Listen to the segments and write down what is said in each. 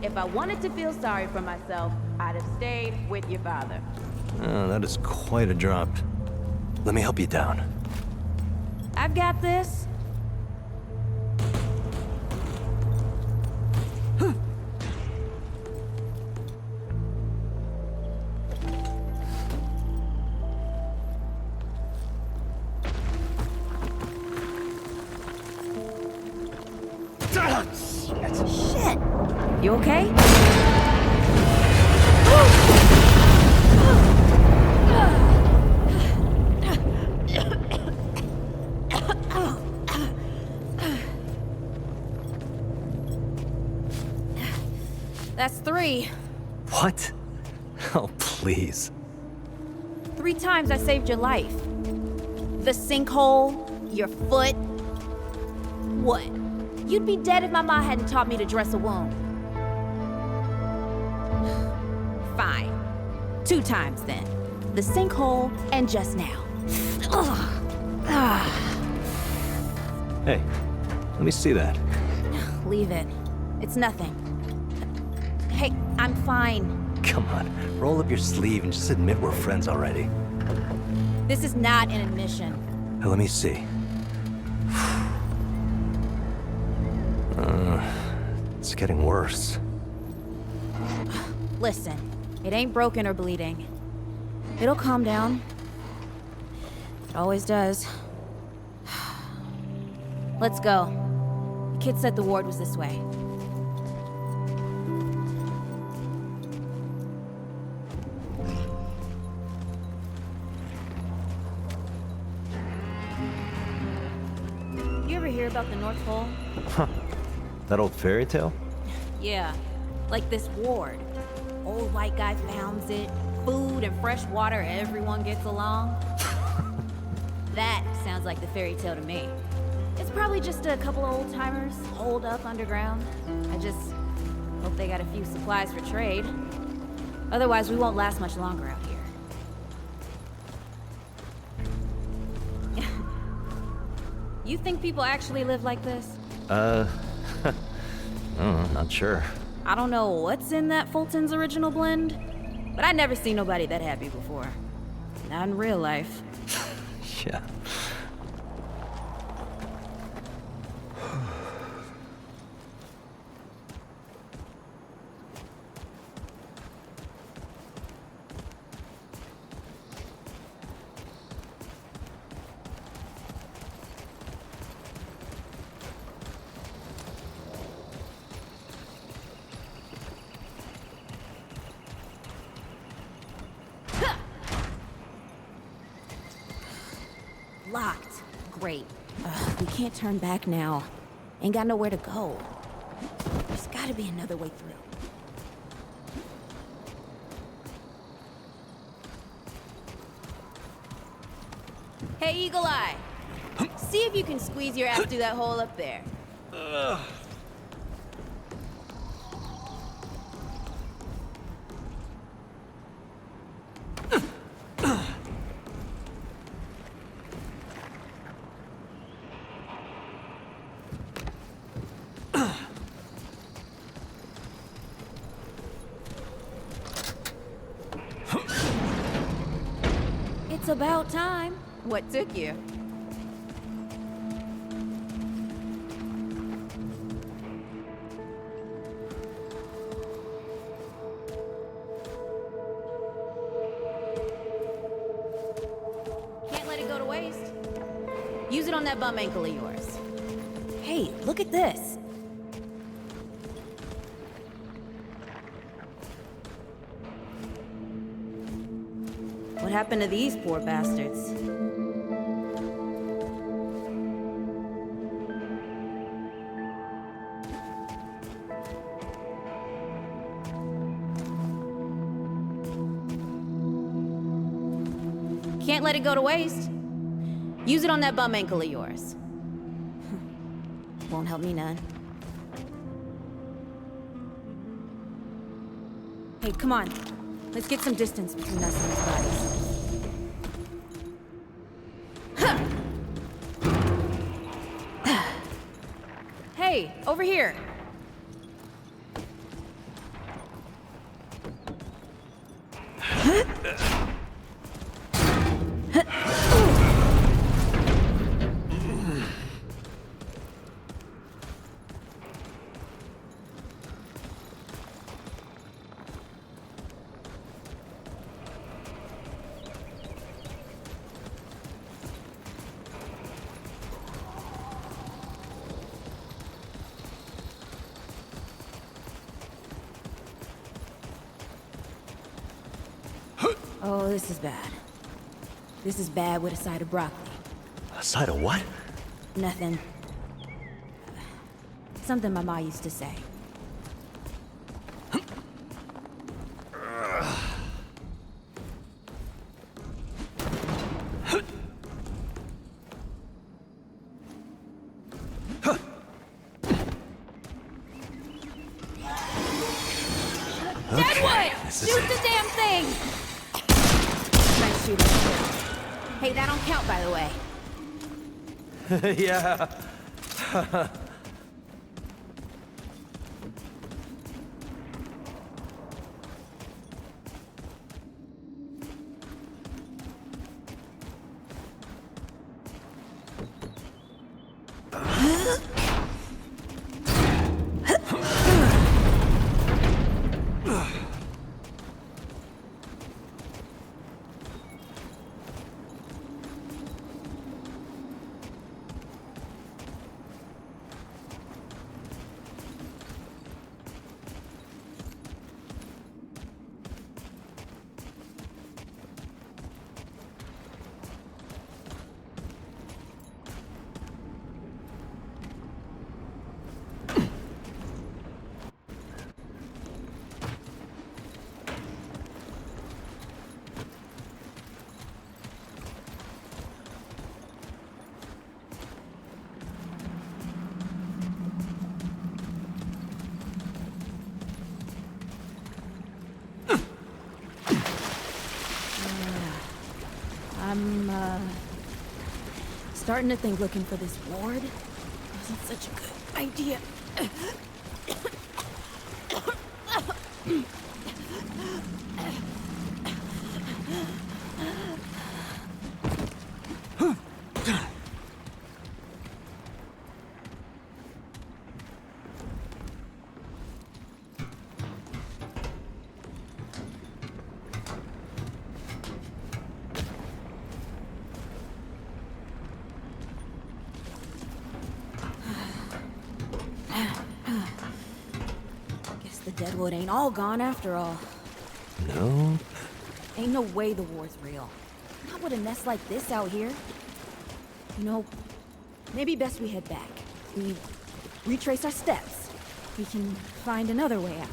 If I wanted to feel sorry for myself, I'd have stayed with your father. Oh, that is quite a drop. Let me help you down. I've got this. Shit! You okay? That's 3. What? Oh, please. 3 times I saved your life. The sinkhole, your foot. What? You'd be dead if my ma hadn't taught me to dress a wound. Fine. 2 times then. The sinkhole and just now. Hey, let me see that. Leave it. It's nothing. Hey, I'm fine. Come on, roll up your sleeve and just admit we're friends already. This is not an admission. Now, let me see. It's getting worse. Listen, it ain't broken or bleeding. It'll calm down. It always does. Let's go. The kid said the ward was this way. You ever hear about the North Pole? Huh. That old fairy tale? Yeah, like this ward. Old white guy founds it. Food and fresh water, everyone gets along. That sounds like the fairy tale to me. It's probably just a couple of old-timers holed up underground. I just hope they got a few supplies for trade. Otherwise, we won't last much longer out here. You think people actually live like this? Not sure. I don't know what's in that Fulton's original blend, but I never seen nobody that happy before. Not in real life. Yeah. Locked. Great. We can't turn back now. Ain't got nowhere to go. There's gotta be another way through. Hey, Eagle Eye. See if you can squeeze your ass through that hole up there. It's about time. What took you? Can't let it go to waste. Use it on that bum ankle of yours. Hey, look at this. What happened to these poor bastards? Can't let it go to waste. Use it on that bum ankle of yours. Won't help me none. Hey, come on. Let's get some distance between us and these bodies. Hey, over here. Oh, this is bad. This is bad with a side of broccoli. A side of what? Nothing. Something my ma used to say. Deadwood! Shoot the damn thing! Nice shooting. Hey, that don't count, by the way. Yeah. I'm, starting to think looking for this ward wasn't such a good idea. Guess the Deadwood ain't all gone after all. No? Ain't no way the war's real. Not with a mess like this out here. You know, maybe best we head back. We retrace our steps. We can find another way out.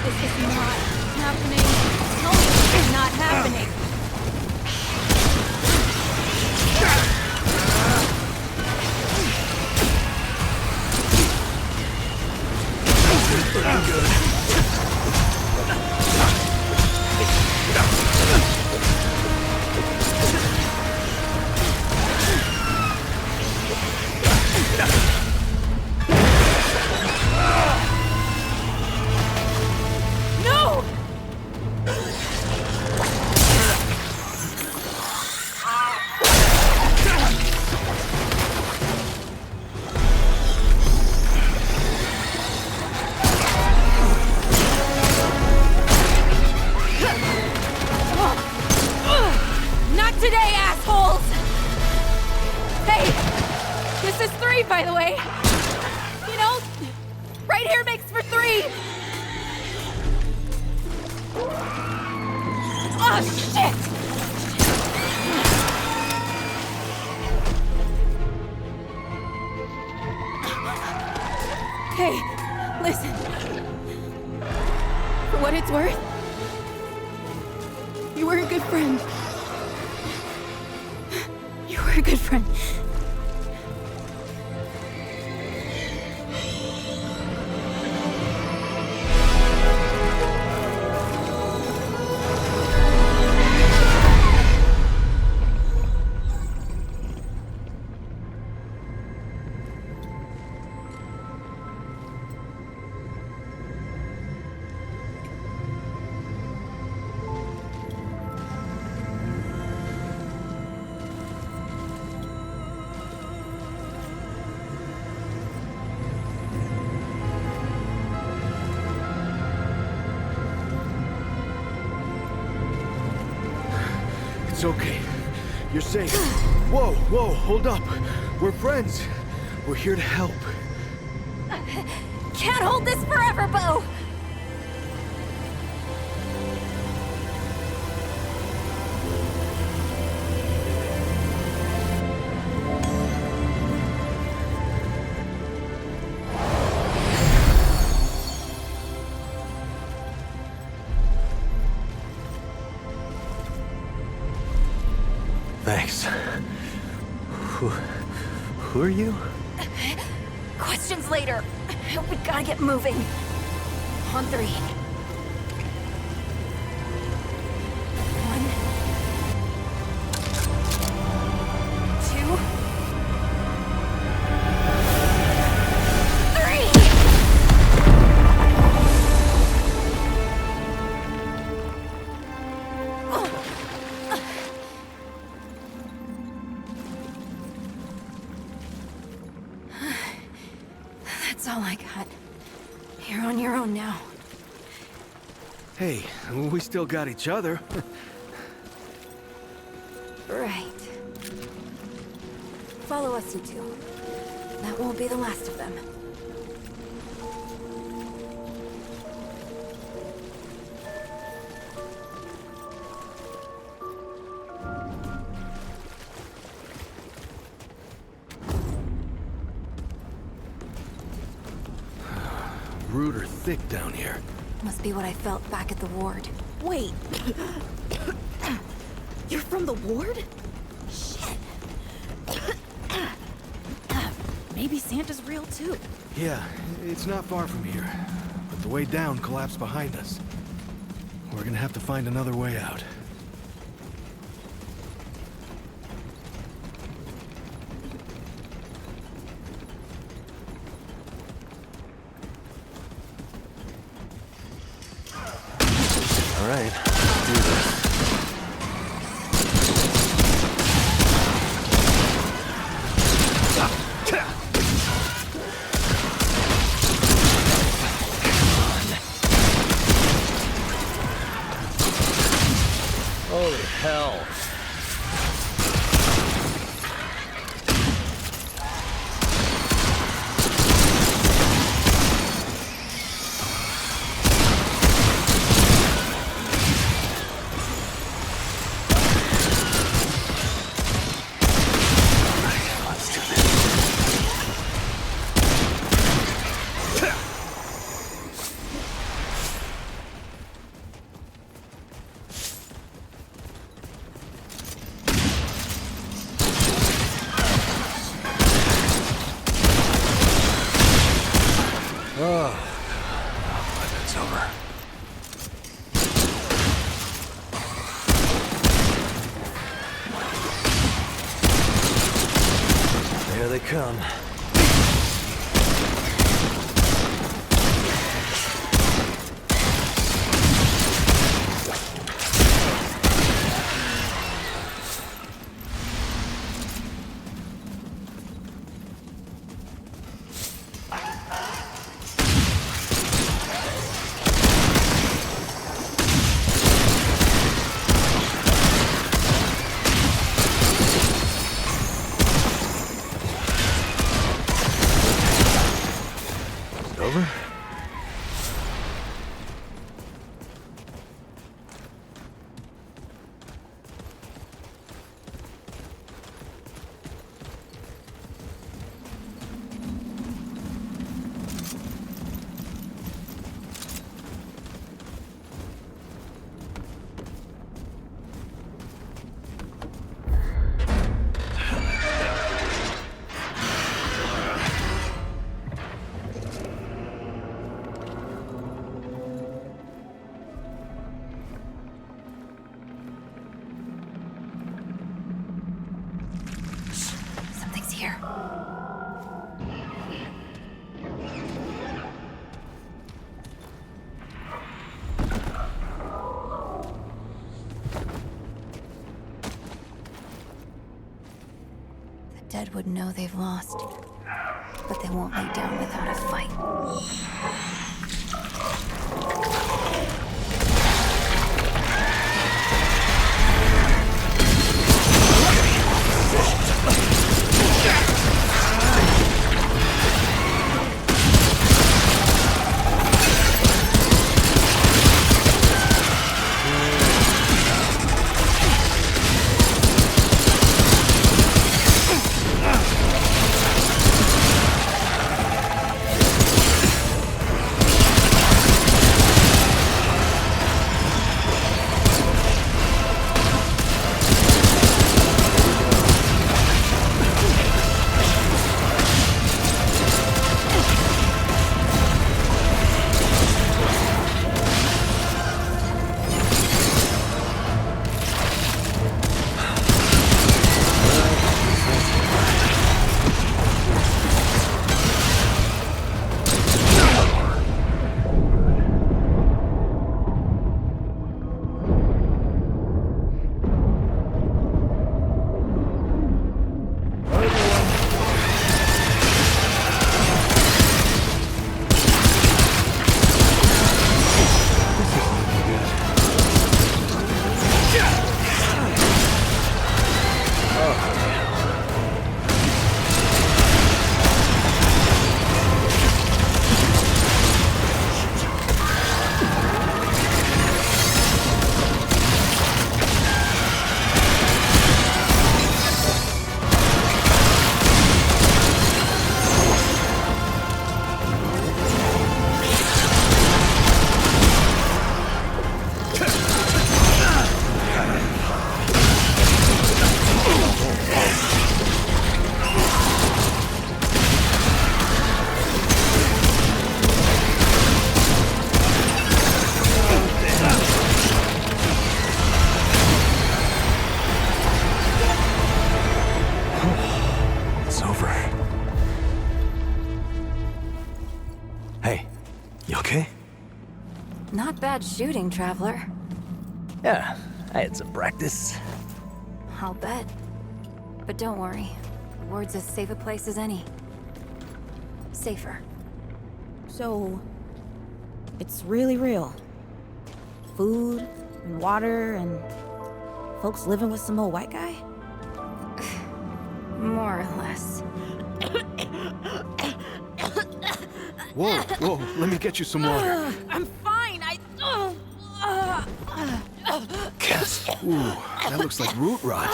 This is not happening. No, this is not happening. No! Not today, assholes! Hey! This is 3, by the way! You know, right here makes for 3! Oh, shit! Hey, listen. For what it's worth, you were a good friend. You were a good friend. It's okay. You're safe. Whoa, hold up. We're friends. We're here to help. Can't hold this forever, Bo! Thanks. Who are you? Questions later. We gotta get moving. On 3. 1, 2, 3! That's all I got. You're on your own now. Hey, we still got each other. Right. Follow us, you two. That won't be the last of them. Root are thick down here. Must be what I felt back at the ward. Wait. You're from the ward? Shit. Maybe Santa's real too. Yeah, it's not far from here. But the way down collapsed behind us. We're gonna have to find another way out. All right, let's do this. Holy hell. Let's do this. Oh, but it's over. There they come. Over? Something's here. The dead would know they've lost, but they won't lay down without a fight. okay? Not bad shooting, Traveler. Yeah, I had some practice. I'll bet. But don't worry. The ward's as safe a place as any. Safer. So, it's really real. Food and water and folks living with some old white guy? More or less. Whoa, whoa, let me get you some water. I'm fine. Cass. Ooh, that looks like root rot.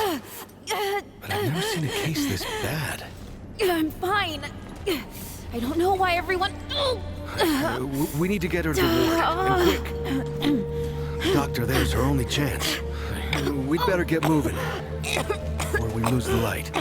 But I've never seen a case this bad. I'm fine. I don't know why everyone. We need to get her to the ward, and quick. Doctor, there's her only chance. We'd better get moving, or we lose the light.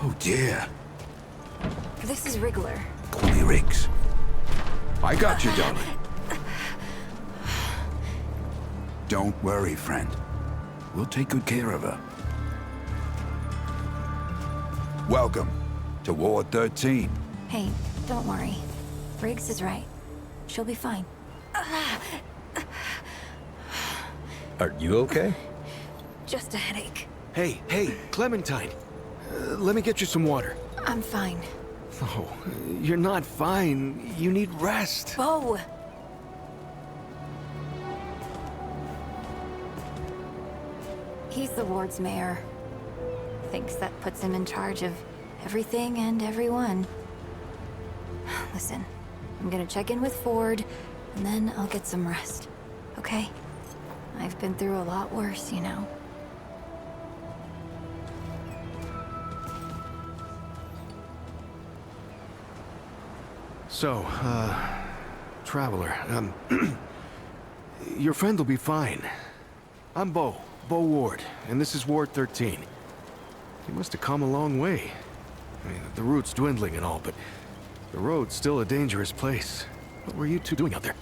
Oh dear. This is Wriggler. Call me Riggs. I got you, darling. Don't worry, friend. We'll take good care of her. Welcome to Ward 13. Hey, don't worry. Riggs is right. She'll be fine. Are you okay? Just a headache. Hey, Clementine. Let me get you some water. I'm fine. Oh, you're not fine. You need rest. Bo! He's the ward's mayor. Thinks that puts him in charge of everything and everyone. Listen, I'm gonna check in with Ford, and then I'll get some rest. Okay? I've been through a lot worse, you know. So, Traveler, your friend will be fine. I'm Bo Ward, and this is Ward 13. You must have come a long way. I mean, the route's dwindling and all, but the road's still a dangerous place. What were you two doing out there?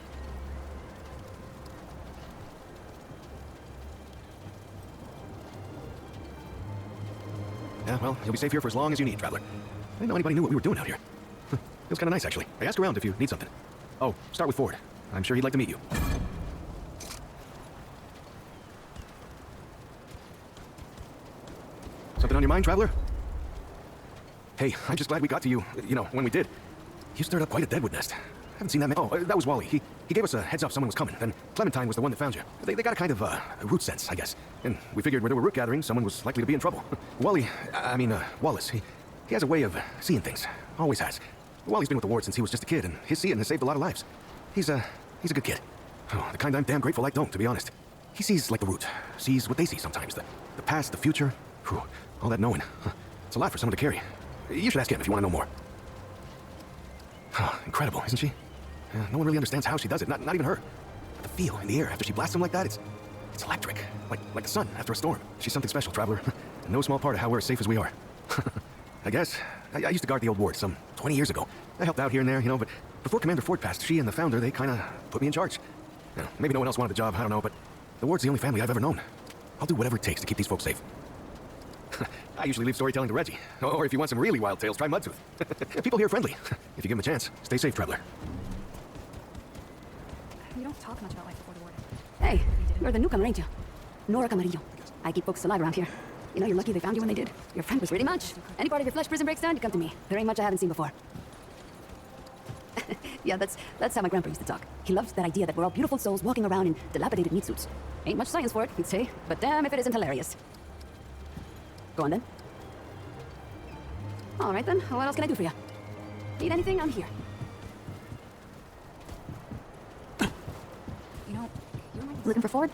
Yeah, well, you'll be safe here for as long as you need, Traveler. I didn't know anybody knew what we were doing out here. Feels kind of nice, actually. I asked around if you need something. Oh, start with Ford. I'm sure he'd like to meet you. Something on your mind, Traveler? Hey, I'm just glad we got to you, when we did. You stirred up quite a deadwood nest. Haven't seen that man. Oh, that was Wally. He gave us a heads up someone was coming. Then Clementine was the one that found you. They got a kind of a root sense, I guess. And we figured where there were root gatherings, someone was likely to be in trouble. Wallace, he has a way of seeing things. Always has. Wally's been with the ward since he was just a kid, and his seeing has saved a lot of lives. He's a good kid. Oh, the kind I'm damn grateful I don't, to be honest. He sees like the root. Sees what they see sometimes. The past, the future. Whew, all that knowing. It's a lot for someone to carry. You should ask him if you want to know more. Incredible, isn't she? No one really understands how she does it, not even her. The feel in the air after she blasts him like that, it's electric. Like the sun after a storm. She's something special, Traveler. And no small part of how we're as safe as we are. I guess. I used to guard the old ward some 20 years ago. I helped out here and there, but before Commander Ford passed, she and the founder, they kind of put me in charge. Maybe no one else wanted the job, I don't know, but the ward's the only family I've ever known. I'll do whatever it takes to keep these folks safe. I usually leave storytelling to Reggie. Or if you want some really wild tales, try Mudtooth. People here are friendly. If you give them a chance, stay safe, Traveler. You don't talk much about life before the war. Hey, you're the newcomer, ain't you? Nora Camarillo. I keep folks alive around here. You know, you're lucky they found you when they did. Your friend was pretty much. Any part of your flesh prison breaks down, you come to me. There ain't much I haven't seen before. Yeah, that's how my grandpa used to talk. He loved that idea that we're all beautiful souls walking around in dilapidated meat suits. Ain't much science for it, he'd say, but damn if it isn't hilarious. Go on then. All right then, what else can I do for you? Need anything? I'm here. You know, looking for Ford?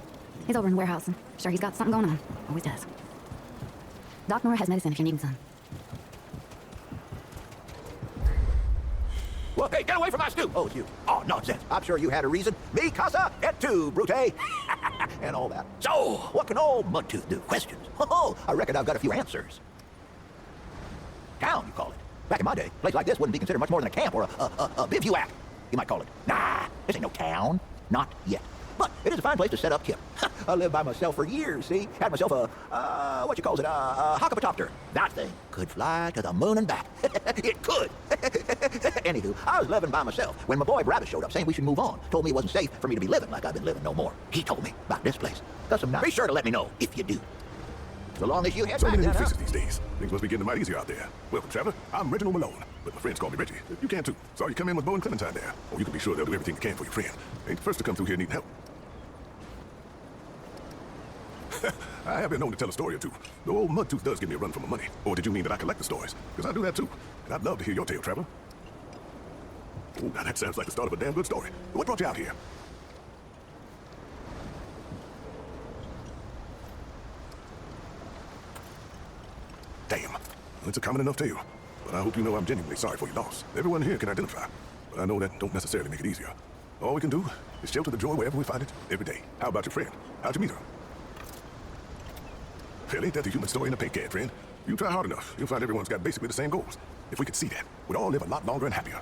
He's over in the warehouse, and sure he's got something going on. Always does. Doc Nora has medicine if you're needing some. Well, hey, get away from my stoop! Oh, it's you. Oh, nonsense. I'm sure you had a reason. Mi casa et tu, Brute. And all that. So, what can old Mudtooth do? Questions. Oh, I reckon I've got a few answers. Town, you call it. Back in my day, a place like this wouldn't be considered much more than a camp or a bivouac. You might call it. Nah, this ain't no town. Not yet. But it is a fine place to set up camp. I lived by myself for years, see? Had myself a hockapatopter. That thing could fly to the moon and back. It could. Anywho, I was living by myself when my boy Brabus showed up saying we should move on. Told me it wasn't safe for me to be living like I've been living no more. He told me about this place. Got some nice. Be sure to let me know if you do. So long as you head So back many new there, faces these days. Things must be getting mighty easier out there. Welcome, traveler. I'm Reginald Malone, but my friends call me Reggie. You can too. Saw you come in with Bo and Clementine there. Oh, you can be sure they'll do everything they can for your friend. Ain't the first to come through here needing help. I have been known to tell a story or two. The old Mudtooth does give me a run for my money. Or did you mean that I collect the stories? Because I do that too. And I'd love to hear your tale, traveler. Oh, now that sounds like the start of a damn good story. What brought you out here? Damn. It's a common enough tale. But I hope you know I'm genuinely sorry for your loss. Everyone here can identify. But I know that don't necessarily make it easier. All we can do is shelter the joy wherever we find it, every day. How about your friend? How'd you meet her? Hell, ain't that the human story in a paint can, friend? You try hard enough, you'll find everyone's got basically the same goals. If we could see that, we'd all live a lot longer and happier.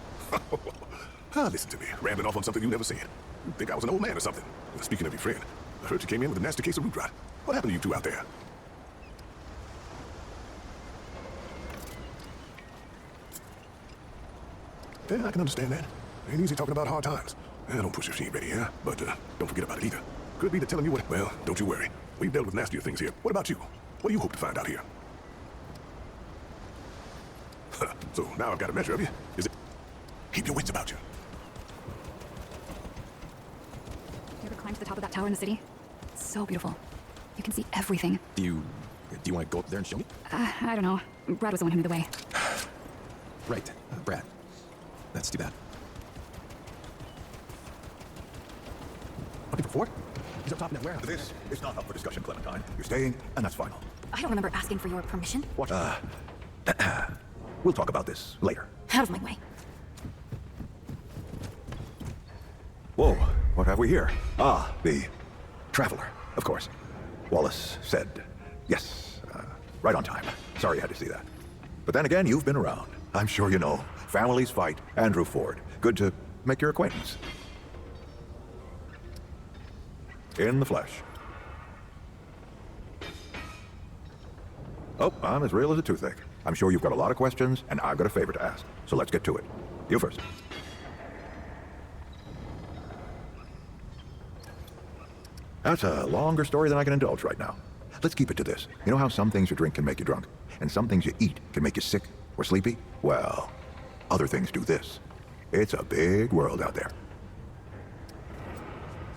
Listen to me, rambling off on something you never said. You think I was an old man or something. Speaking of your friend, I heard you came in with a nasty case of root rot. What happened to you two out there? Yeah, I can understand that. Ain't easy talking about hard times. Don't push if she ain't ready, huh? But don't forget about it either. Could be to telling you what... Well, don't you worry. We've dealt with nastier things here. What about you? What do you hope to find out here? So now I've got a measure of you. Is it... Keep your wits about you. You ever climbed to the top of that tower in the city? It's so beautiful. You can see everything. Do you want to go up there and show me? I don't know. Brad was the one who knew the way. Right, Brad. That's too bad. Looking for Ford? He's up top in that warehouse. This is not up for discussion, Clementine. You're staying, and that's final. I don't remember asking for your permission. Watch. We'll talk about this later. Out of my way. Whoa, what have we here? Ah, the traveler, of course. Wallace said yes, right on time. Sorry you had to see that. But then again, you've been around. I'm sure you know. Families fight. Andrew Ford. Good to make your acquaintance. In the flesh. Oh, I'm as real as a toothache. I'm sure you've got a lot of questions, and I've got a favor to ask. So let's get to it. You first. That's a longer story than I can indulge right now. Let's keep it to this. You know how some things you drink can make you drunk, and some things you eat can make you sick or sleepy? Well, other things do this. It's a big world out there.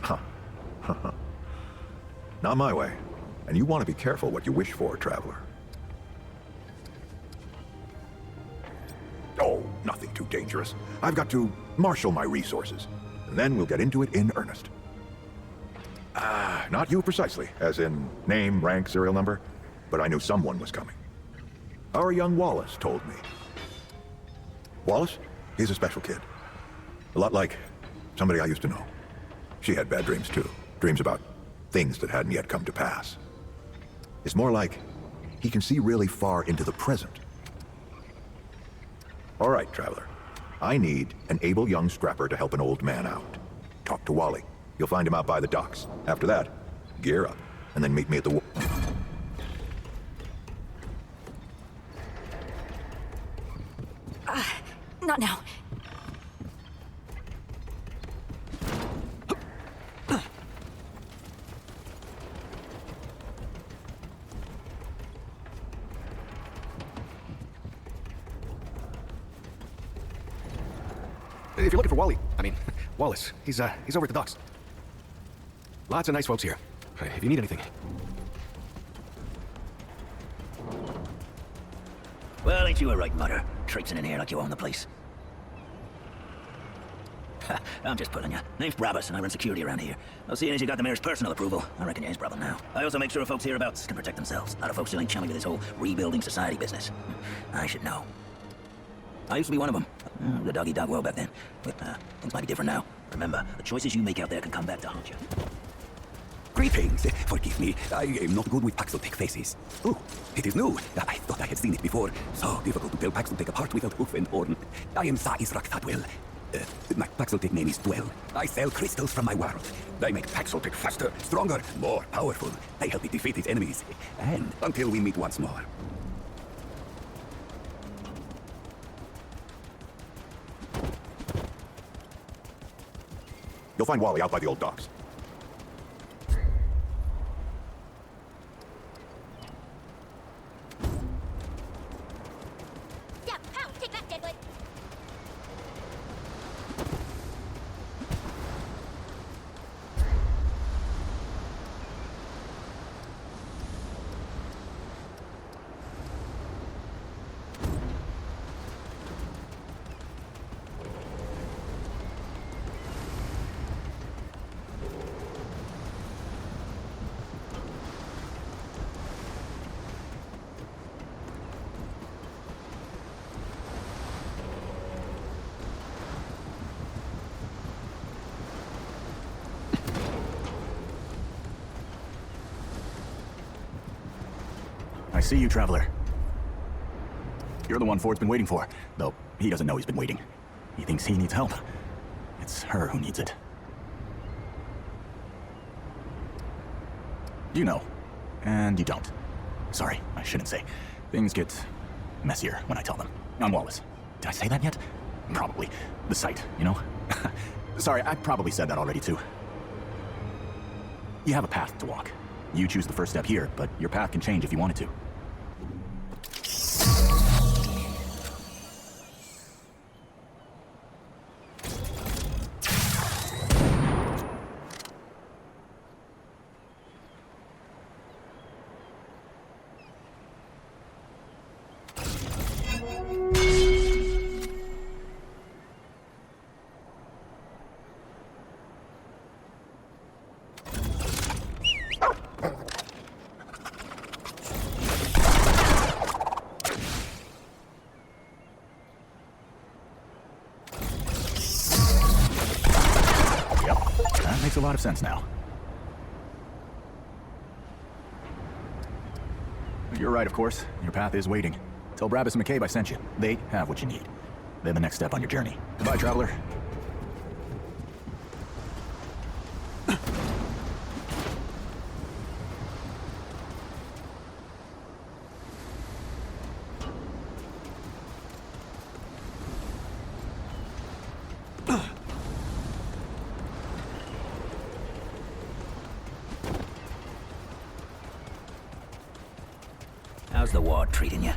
Huh. Not my way. And you want to be careful what you wish for, traveler. Oh, nothing too dangerous. I've got to marshal my resources, and then we'll get into it in earnest. Not you precisely, as in name, rank, serial number, but I knew someone was coming. Our young Wallace told me. Wallace? He's a special kid. A lot like somebody I used to know. She had bad dreams too. Dreams about things that hadn't yet come to pass. It's more like he can see really far into the present. All right, traveler. I need an able young scrapper to help an old man out. Talk to Wally. You'll find him out by the docks. After that, gear up, and then meet me at the Not now. If you're looking for Wally, I mean, Wallace, he's over at the docks. Lots of nice folks here. If you need anything. Well, ain't you a right mother, traipsing in here like you own the place? Ha, I'm just pulling you. Name's Brabus, and I run security around here. Well, seeing as you got the mayor's personal approval, I reckon you ain't problem now. I also make sure folks hereabouts can protect themselves. A lot of folks still ain't chummy with this whole rebuilding society business. I should know. I used to be one of them. The dog-eat-dog world back then. But things might be different now. Remember, the choices you make out there can come back to haunt you. Greetings. Forgive me. I am not good with Paxotech faces. Oh, it is new. I thought I had seen it before. So difficult to tell Paxotech apart without hoof and horn. I am Saisrak Thatwell. My Paxotech name is Dwell. I sell crystals from my world. They make Paxotech faster, stronger, more powerful. I help it defeat its enemies. And until we meet once more. You'll find Wally out by the old docks. I see you, Traveler. You're the one Ford's been waiting for, though he doesn't know he's been waiting. He thinks he needs help. It's her who needs it. You know, and you don't. Sorry, I shouldn't say. Things get messier when I tell them. I'm Wallace. Did I say that yet? Probably. The site, you know? Sorry, I probably said that already too. You have a path to walk. You choose the first step here, but your path can change if you wanted to. Makes a lot of sense now. You're right, of course. Your path is waiting. Tell Brabus and McCabe I sent you. They have what you need. They're the next step on your journey. Goodbye, Traveler. How's the ward treating you?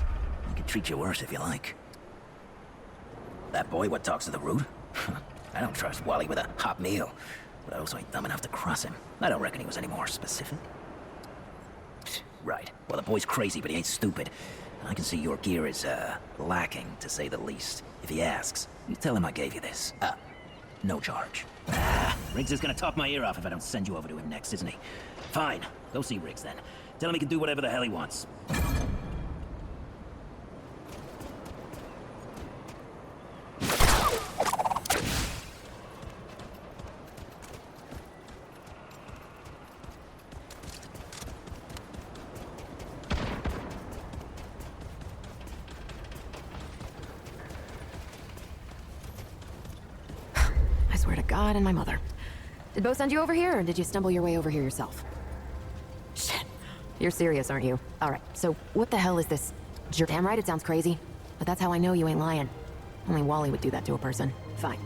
He can treat you worse if you like. That boy what talks to the root? I don't trust Wally with a hot meal, but I also ain't dumb enough to cross him. I don't reckon he was any more specific. Right. Well, the boy's crazy, but he ain't stupid. And I can see your gear is, lacking, to say the least. If he asks, you tell him I gave you this. No charge. Riggs is gonna talk my ear off if I don't send you over to him next, isn't he? Fine. Go see Riggs then. Tell him he can do whatever the hell he wants. I swear to God and my mother. Did Bo send you over here, or did you stumble your way over here yourself? Shit. You're serious, aren't you? Alright, so what the hell is this? Damn right it sounds crazy, but that's how I know you ain't lying. Only Wally would do that to a person. Fine.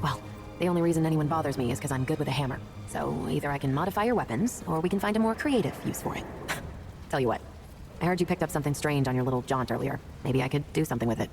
Well, the only reason anyone bothers me is because I'm good with a hammer. So either I can modify your weapons, or we can find a more creative use for it. Tell you what, I heard you picked up something strange on your little jaunt earlier. Maybe I could do something with it.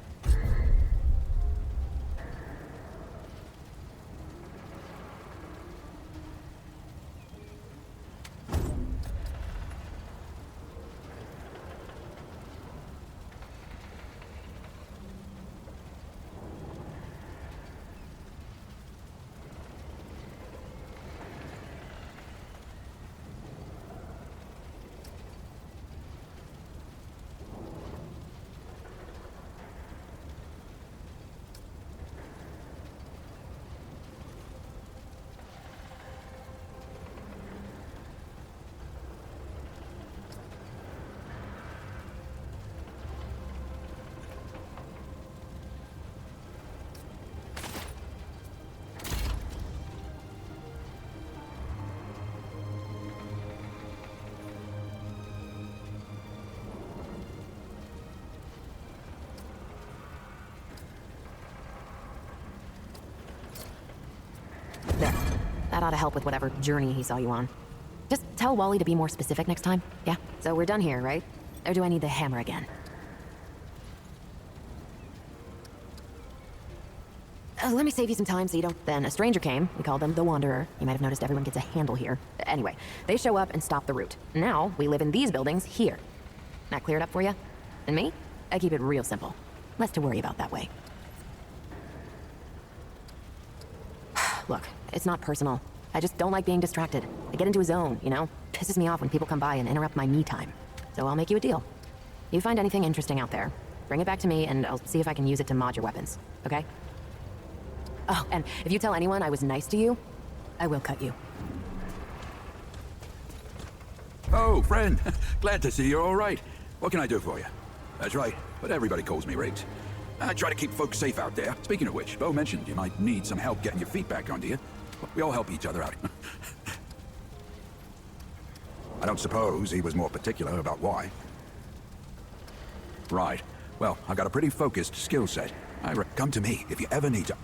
That ought to help with whatever journey he saw you on. Just tell Wally to be more specific next time, yeah? So we're done here, right? Or do I need the hammer again? Let me save you some time so you don't... Then a stranger came. We called them the Wanderer. You might have noticed everyone gets a handle here. Anyway, they show up and stop the route. Now, we live in these buildings here. That clear it up for you? And me? I keep it real simple. Less to worry about that way. Look, it's not personal. I just don't like being distracted. I get into a zone, you know? Pisses me off when people come by and interrupt my me time. So I'll make you a deal. You find anything interesting out there, bring it back to me and I'll see if I can use it to mod your weapons, okay? Oh, and if you tell anyone I was nice to you, I will cut you. Oh, friend. Glad to see you're all right. What can I do for you? That's right, but everybody calls me Riggs. I try to keep folks safe out there. Speaking of which, Bo mentioned you might need some help getting your feet back under you. We all help each other out. I don't suppose he was more particular about why. Right. Well, I've got a pretty focused skill set. Come to me if you ever need to.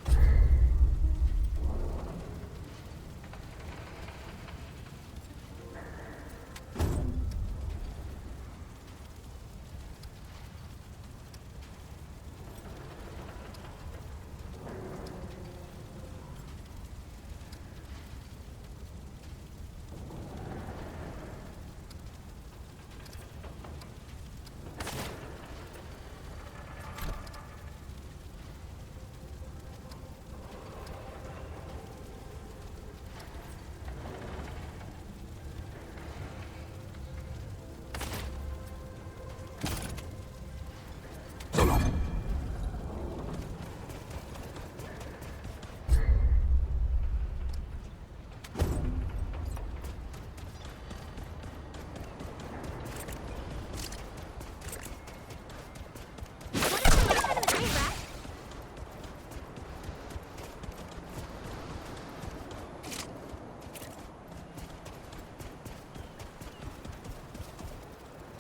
So long.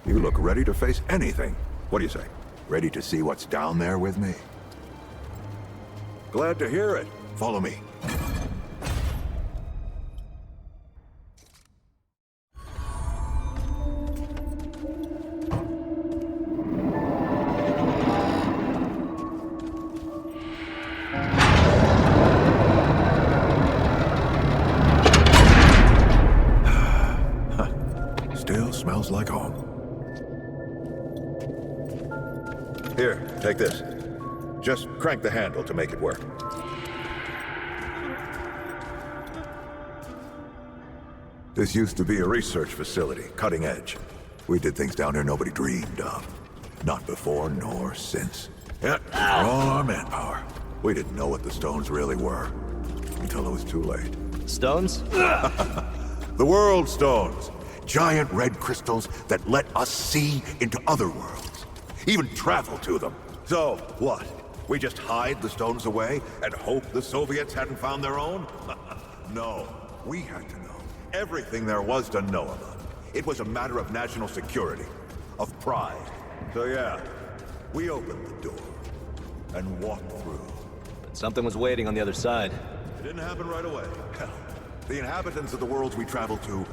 You look ready to face anything. What do you say? Ready to see what's down there with me? Glad to hear it. Follow me. Still smells like home. Here, take this. Just crank the handle to make it work. This used to be a research facility, cutting edge. We did things down here nobody dreamed of. Not before nor since. Yet, for all our manpower, we didn't know what the stones really were. Until it was too late. Stones? The world stones. Giant red crystals that let us see into other worlds. Even travel to them. So, what? We just hide the stones away and hope the Soviets hadn't found their own? No. We had to know everything there was to know about it. It was a matter of national security. Of pride. So yeah, we opened the door and walked through. But something was waiting on the other side. It didn't happen right away. Hell, the inhabitants of the worlds we traveled to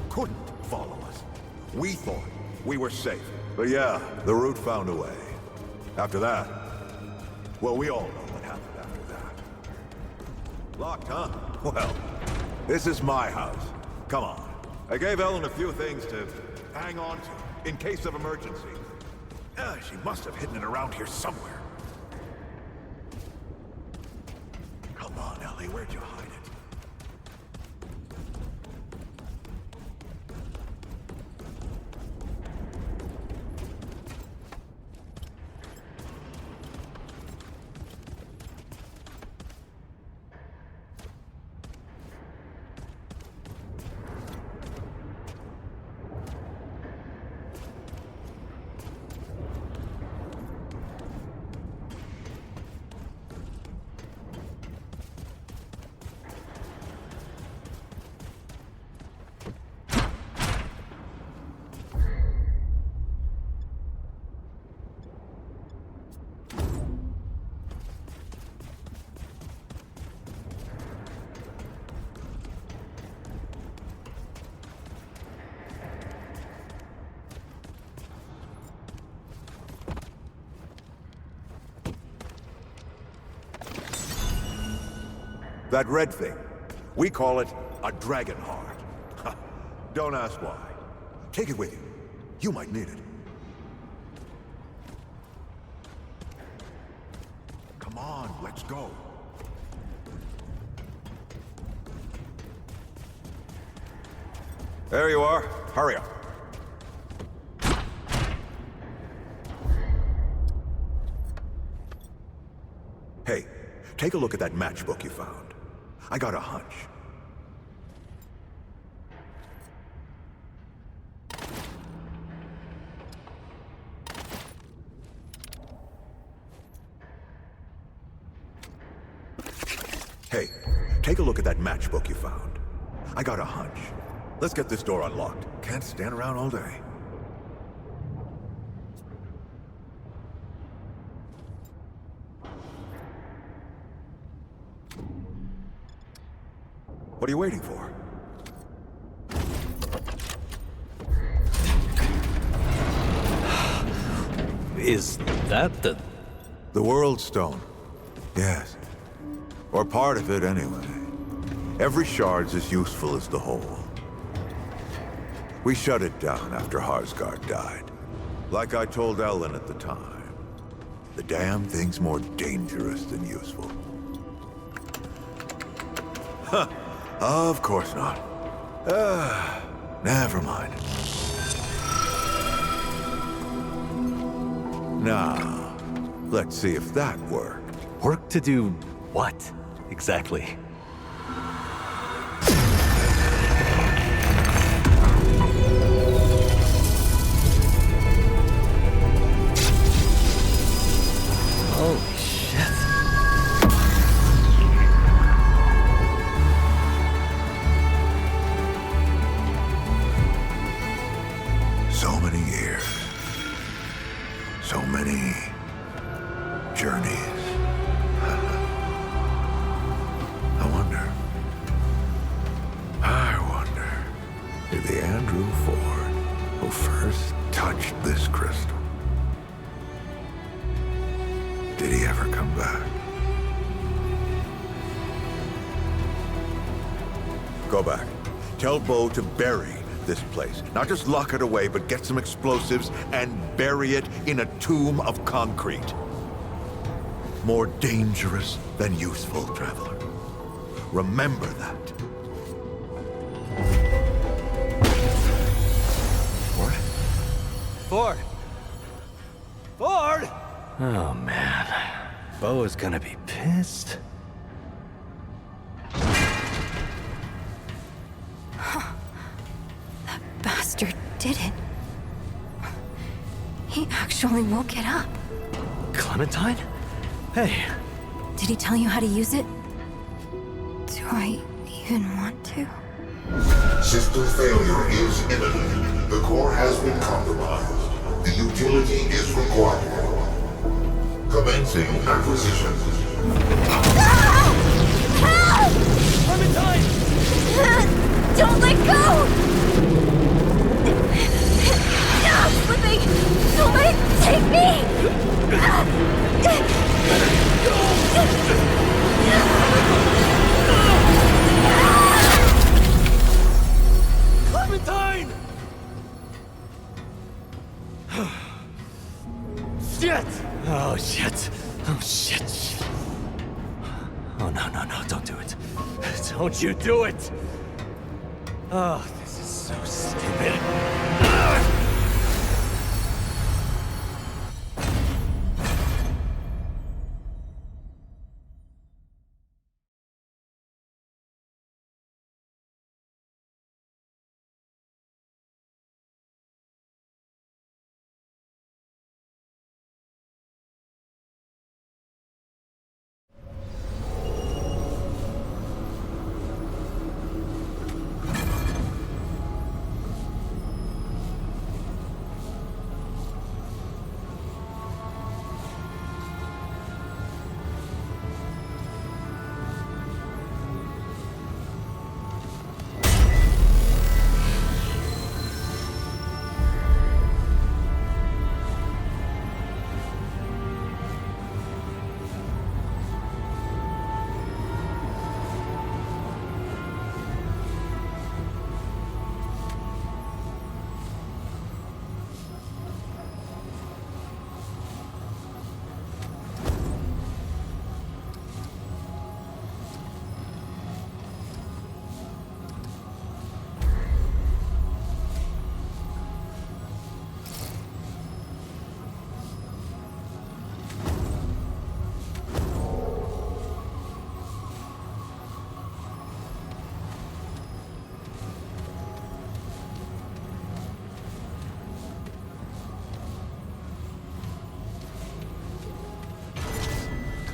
couldn't follow us. We thought we were safe. But yeah, the route found a way. After that, well, we all know what happened after that. Locked, huh? Well, this is my house. Come on. I gave Ellen a few things to hang on to in case of emergency. She must have hidden it around here somewhere. Come on, Ellie, where'd you hide it? That red thing. We call it a dragon heart. Don't ask why. Take it with you. You might need it. Come on, let's go. There you are. Hurry up. Hey, take a look at that matchbook you found. I got a hunch. Hey, take a look at that matchbook you found. I got a hunch. Let's get this door unlocked. Can't stand around all day. What are you waiting for? Is that the... The World Stone. Yes. Or part of it, anyway. Every shard's as useful as the whole. We shut it down after Harsgard died. Like I told Ellen at the time. The damn thing's more dangerous than useful. Huh. Of course not. Never mind. Now, let's see if that worked. Work to do what, exactly? Holy shit. So many years. So many journeys. I wonder if the Andrew Ford who first touched this crystal, did he ever come back? Go back. Tell Bo to bury this place. Not just lock it away, but get some explosives and bury it in a tomb of concrete. More dangerous than useful, traveler. Remember that. Ford? Ford! Ford! Oh, man. Bo is gonna be pissed. That bastard did it. He actually woke it up. Clementine? Hey. Did he tell you how to use it? Do I even want to? System failure is imminent. The core has been compromised. The utility is required. Commencing acquisition. Help! Help! Clementine! Don't let go! I'm slipping! Don't let it take me! Clementine! Shit! Oh, shit. Oh, shit. Oh, no, don't do it. Don't you do it! Oh, this is so stupid.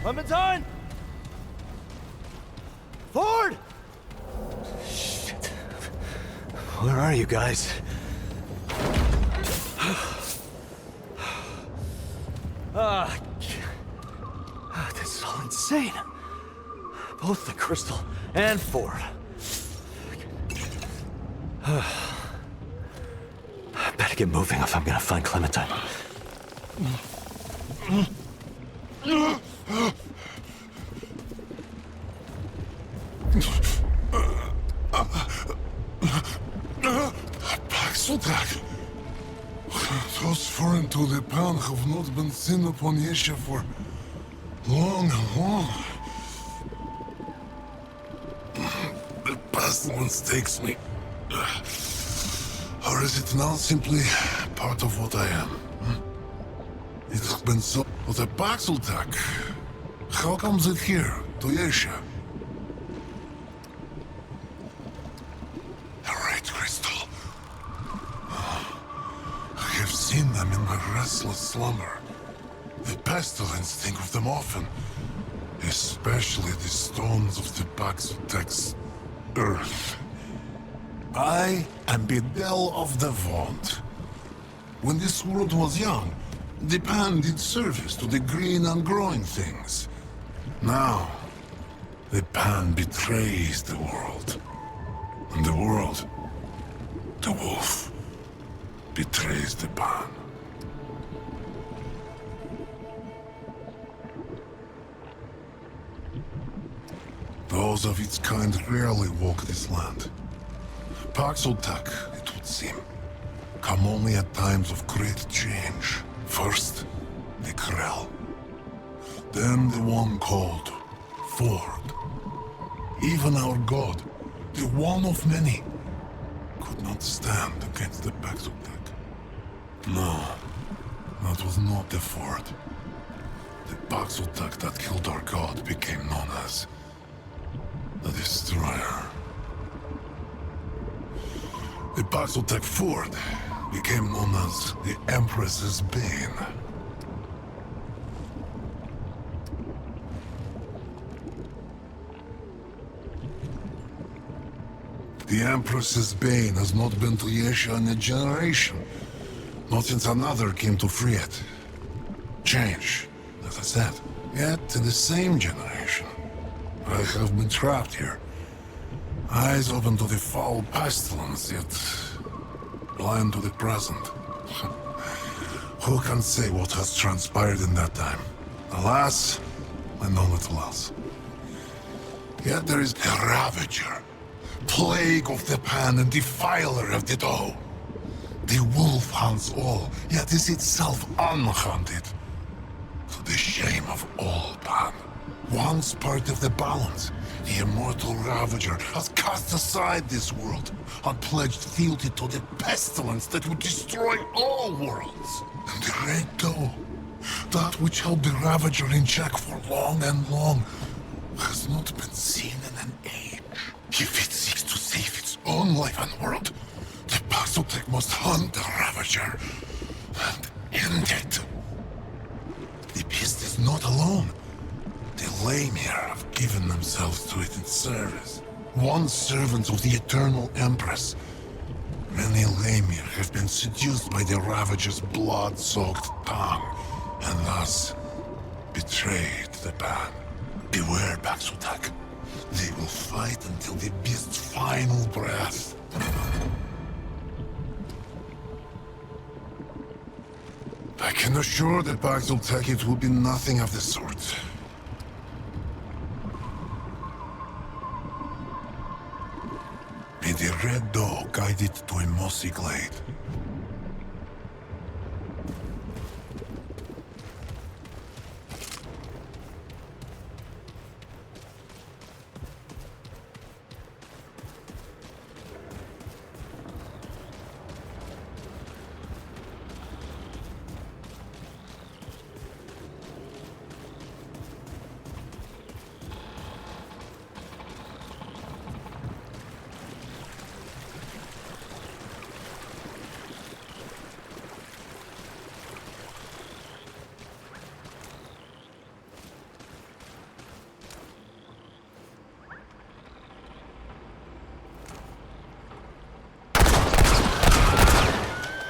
Clementine! Ford! Shit. Where are you guys? This is all insane. Both the crystal and Ford. I better get moving if I'm gonna find Clementine. Paxotak. Those foreign to the pan have not been seen upon Yesha for long and long. The pestilence takes me. Or is it now simply part of what I am? It has been so... But the Paxotak, how comes it here, to Yesha? Crystal. I have seen them in my restless slumber. The pestilence think of them often, especially the stones of the Paxotek's earth. I am Bedel of the Vaunt. When this world was young, the pan did service to the green and growing things. Now, the pan betrays the world. And the world, the wolf, betrays the pan. Those of its kind rarely walk this land. Paxotak, it would seem, come only at times of great change. First, the Krell. Then the one called Ford. Even our god, the one of many, could not stand against the Paxotek. No, that was not the Ford. The Paxotek that killed our god became known as the Destroyer. The Paxotek Ford became known as the Empress's Bane. The Empress's Bane has not been to Yesha in a generation. Not since another came to free it. Change, as I said. Yet in the same generation, I have been trapped here. Eyes open to the foul pestilence, yet blind to the present. Who can say what has transpired in that time? Alas, I know little else. Yet there is a Ravager. Plague of the pan and defiler of the dough. The wolf hunts all, yet is itself unhunted. To the shame of all pan. Once part of the balance, the immortal Ravager has cast aside this world and pledged fealty to the pestilence that would destroy all worlds. And the Red Doe, that which held the Ravager in check for long and long, has not been seen in an age. If it seeks to save its own life and world, the Paxotek must hunt the Ravager and end it. The beast is not alone. The Lamir have given themselves to it in service. Once servants of the Eternal Empress, many Lamir have been seduced by the Ravager's blood-soaked tongue, and thus betrayed the ban. Beware, Paxotek. They will fight until the beast's final breath. I can assure the Paxotek it will be nothing of the sort. May the Red Doe guide it to a mossy glade.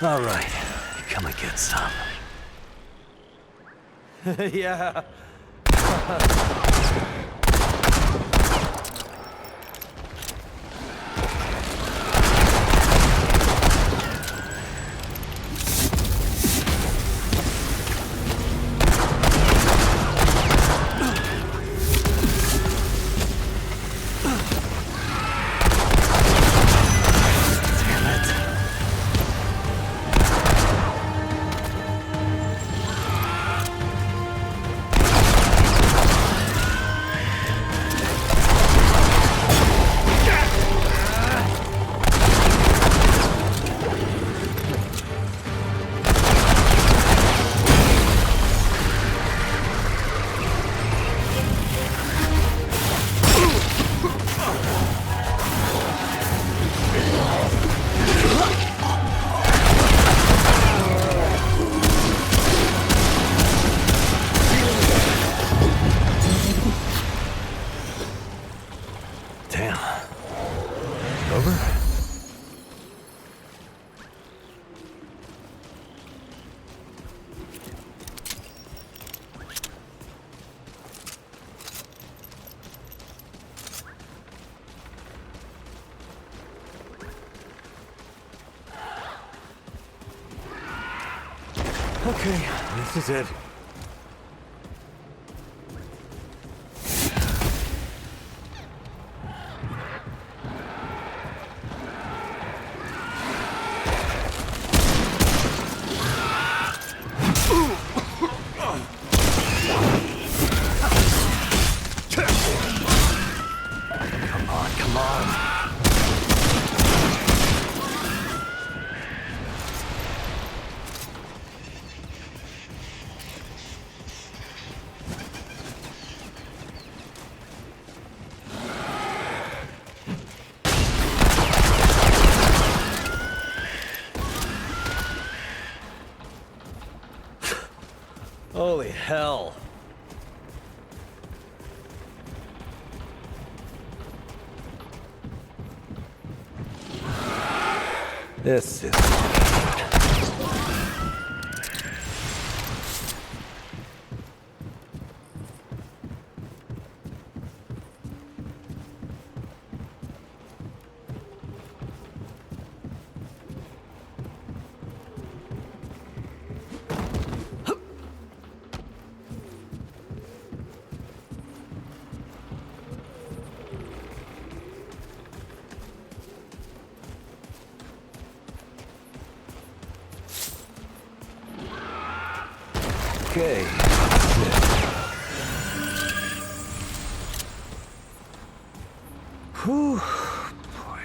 All right, come and get some. Yeah. Okay, this is it. Come on. Holy hell. This is okay. Whew, boy.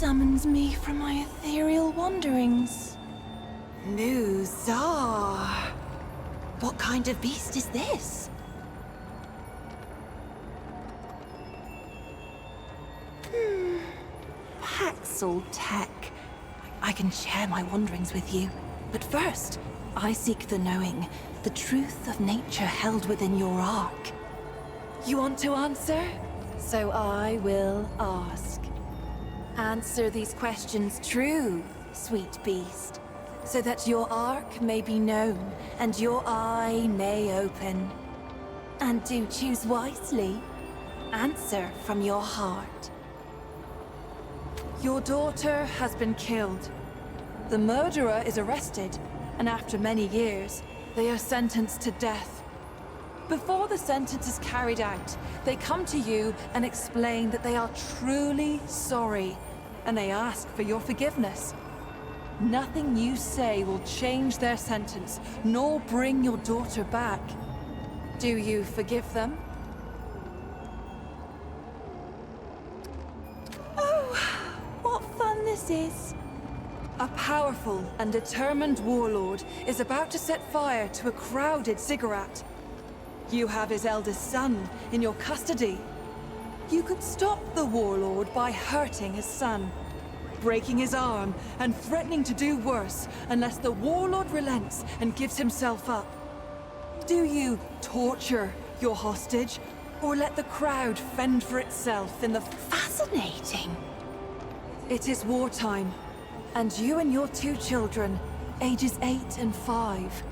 summons me from my ethereal wanderings. Muzar. What kind of beast is this? Paxel Tech. I can share my wanderings with you. But first, I seek the knowing, the truth of nature held within your ark. You want to answer? So I will ask. Answer these questions true, sweet beast, so that your ark may be known and your eye may open. And do choose wisely. Answer from your heart. Your daughter has been killed. The murderer is arrested, and after many years, they are sentenced to death. Before the sentence is carried out, they come to you and explain that they are truly sorry, and they ask for your forgiveness. Nothing you say will change their sentence, nor bring your daughter back. Do you forgive them? Oh, what fun this is! A powerful and determined warlord is about to set fire to a crowded ziggurat. You have his eldest son in your custody. You could stop the warlord by hurting his son, breaking his arm, and threatening to do worse unless the warlord relents and gives himself up. Do you torture your hostage, or let the crowd fend for itself in the... Fascinating! It is wartime, and you and your 2 children, ages 8 and 5,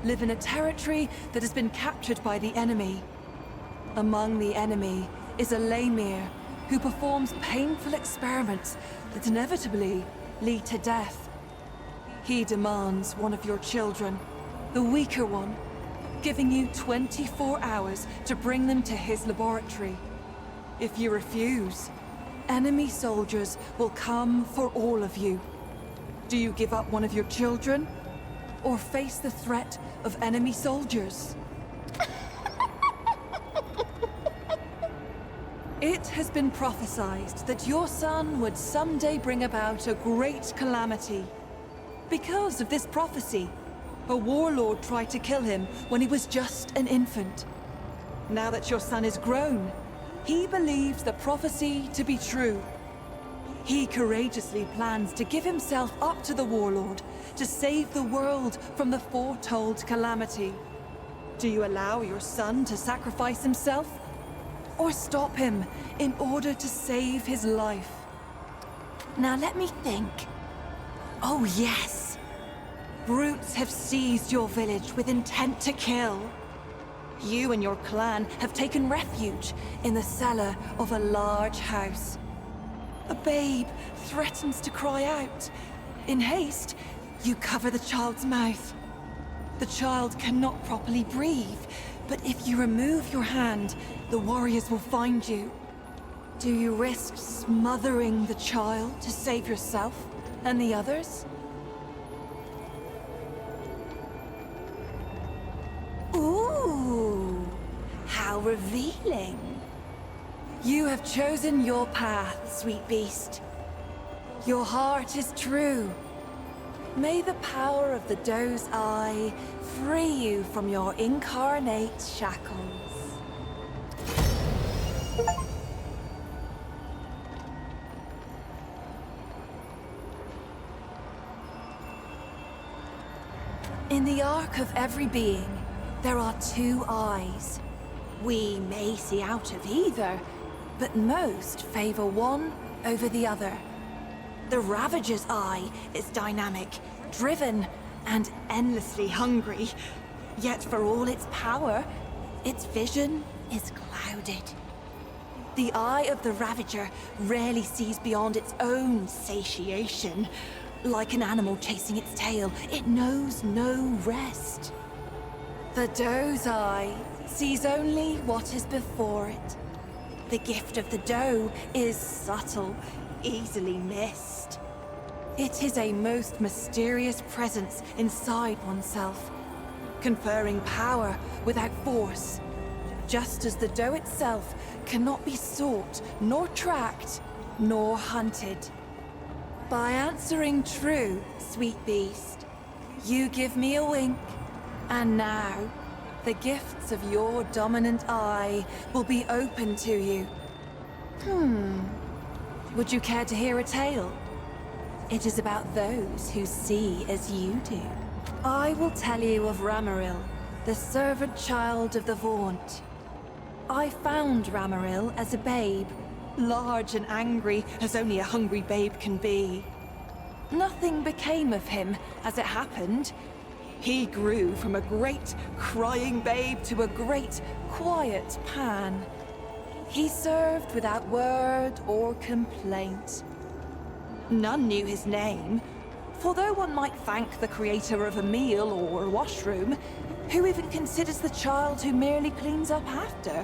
live in a territory that has been captured by the enemy. Among the enemy is a Lemire who performs painful experiments that inevitably lead to death. He demands one of your children, the weaker one, giving you 24 hours to bring them to his laboratory. If you refuse, enemy soldiers will come for all of you. Do you give up one of your children, or face the threat of enemy soldiers? It has been prophesied that your son would someday bring about a great calamity. Because of this prophecy, a warlord tried to kill him when he was just an infant. Now that your son is grown, he believes the prophecy to be true. He courageously plans to give himself up to the warlord to save the world from the foretold calamity. Do you allow your son to sacrifice himself? Or stop him in order to save his life? Now let me think. Oh yes! Brutes have seized your village with intent to kill. You and your clan have taken refuge in the cellar of a large house. A babe threatens to cry out. In haste, you cover the child's mouth. The child cannot properly breathe, but if you remove your hand, the warriors will find you. Do you risk smothering the child to save yourself and the others? Ooh, how revealing. You have chosen your path, sweet beast. Your heart is true. May the power of the doe's eye free you from your incarnate shackles. In the arc of every being, there are 2 eyes. We may see out of either, but most favor one over the other. The Ravager's eye is dynamic, driven, and endlessly hungry. Yet for all its power, its vision is clouded. The eye of the Ravager rarely sees beyond its own satiation. Like an animal chasing its tail, it knows no rest. The doe's eye sees only what is before it. The gift of the doe is subtle, easily missed. It is a most mysterious presence inside oneself, conferring power without force, just as the doe itself cannot be sought, nor tracked, nor hunted. By answering true, sweet beast, you give me a wink, and now the gifts of your dominant eye will be open to you. Would you care to hear a tale? It is about those who see as you do. I will tell you of Ramaril, the servant child of the Vaunt. I found Ramaril as a babe, large and angry as only a hungry babe can be. Nothing became of him as it happened. He grew from a great crying babe to a great quiet Pan. He served without word or complaint. None knew his name, for though one might thank the creator of a meal or a washroom, who even considers the child who merely cleans up after?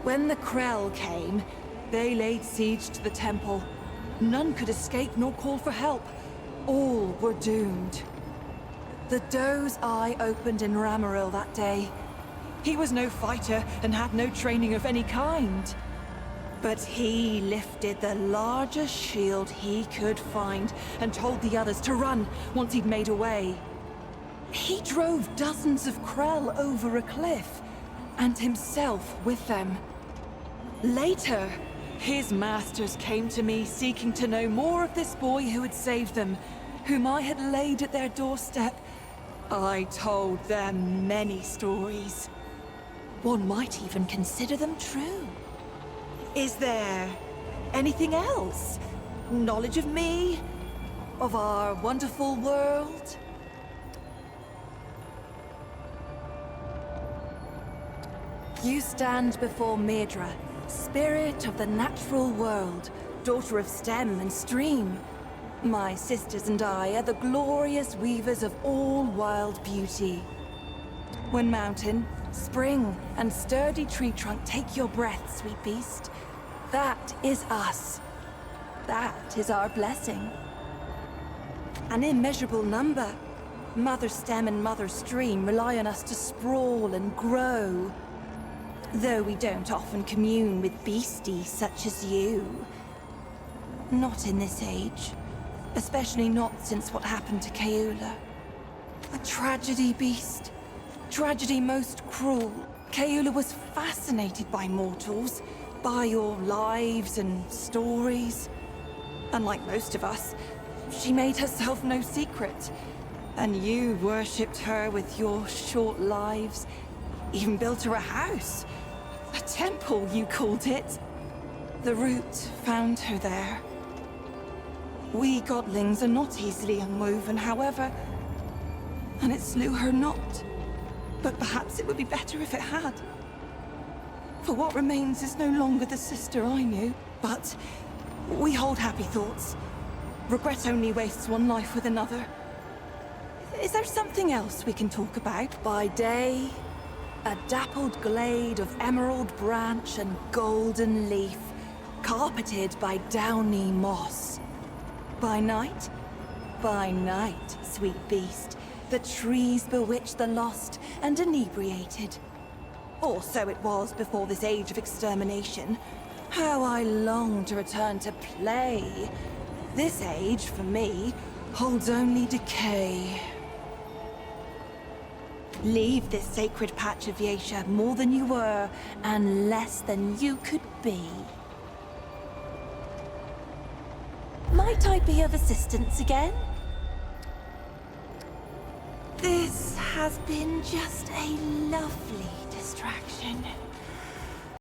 When the Krell came, they laid siege to the temple. None could escape nor call for help. All were doomed. The doe's eye opened in Ramaril that day. He was no fighter and had no training of any kind. But he lifted the largest shield he could find and told the others to run once he'd made away. He drove dozens of Krell over a cliff, and himself with them. Later, his masters came to me seeking to know more of this boy who had saved them, whom I had laid at their doorstep. I told them many stories. One might even consider them true. Is there anything else? Knowledge of me? Of our wonderful world? You stand before Medra, spirit of the natural world, daughter of stem and stream. My sisters and I are the glorious weavers of all wild beauty. When mountain, spring, and sturdy tree trunk take your breath, sweet beast, that is us. That is our blessing. An immeasurable number. Mother stem and mother stream rely on us to sprawl and grow. Though we don't often commune with beasties such as you. Not in this age. Especially not since what happened to Keula. A tragedy, beast. Tragedy most cruel. Keula was fascinated by mortals, by your lives and stories. Unlike most of us, she made herself no secret. And you worshipped her with your short lives. Even built her a house. A temple, you called it. The root found her there. We godlings are not easily unwoven, however. And it slew her not. But perhaps it would be better if it had. For what remains is no longer the sister I knew. But we hold happy thoughts. Regret only wastes one life with another. Is there something else we can talk about? By day, a dappled glade of emerald branch and golden leaf, carpeted by downy moss. By night, sweet beast, the trees bewitch the lost and inebriated. Or so it was before this age of extermination. How I long to return to play. This age, for me, holds only decay. Leave this sacred patch of Yasha more than you were, and less than you could be. Might I be of assistance again? This has been just a lovely distraction.